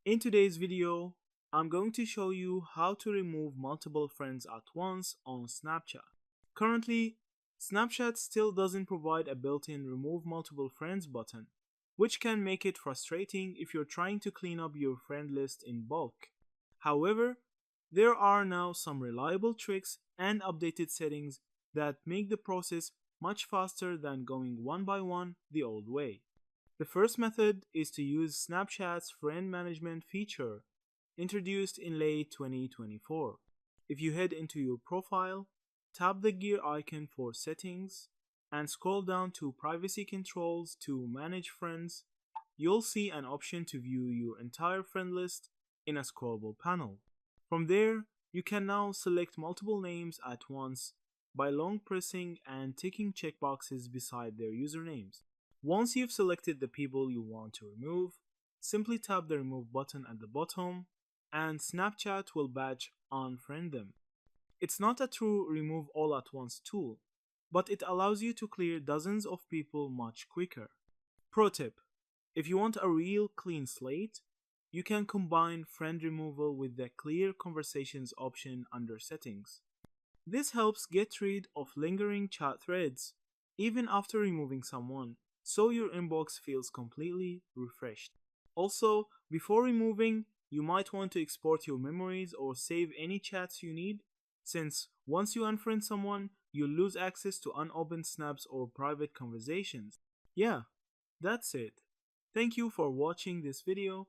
In today's video, I'm going to show you how to remove multiple friends at once on Snapchat. Currently, Snapchat still doesn't provide a built-in remove multiple friends button, which can make it frustrating if you're trying to clean up your friend list in bulk. However, there are now some reliable tricks and updated settings that make the process much faster than going one by one the old way. The first method is to use Snapchat's friend management feature, introduced in late 2024. If you head into your profile, tap the gear icon for settings, and scroll down to privacy controls to manage friends, you'll see an option to view your entire friend list in a scrollable panel. From there, you can now select multiple names at once by long pressing and ticking checkboxes beside their usernames. Once you've selected the people you want to remove, simply tap the remove button at the bottom and Snapchat will batch unfriend them. It's not a true remove all at once tool, but it allows you to clear dozens of people much quicker. Pro tip: if you want a real clean slate, you can combine friend removal with the clear conversations option under settings. This helps get rid of lingering chat threads even after removing someone, so your inbox feels completely refreshed. Also, before removing, you might want to export your memories or save any chats you need, since once you unfriend someone, you lose access to unopened snaps or private conversations. Yeah, that's it. Thank you for watching this video.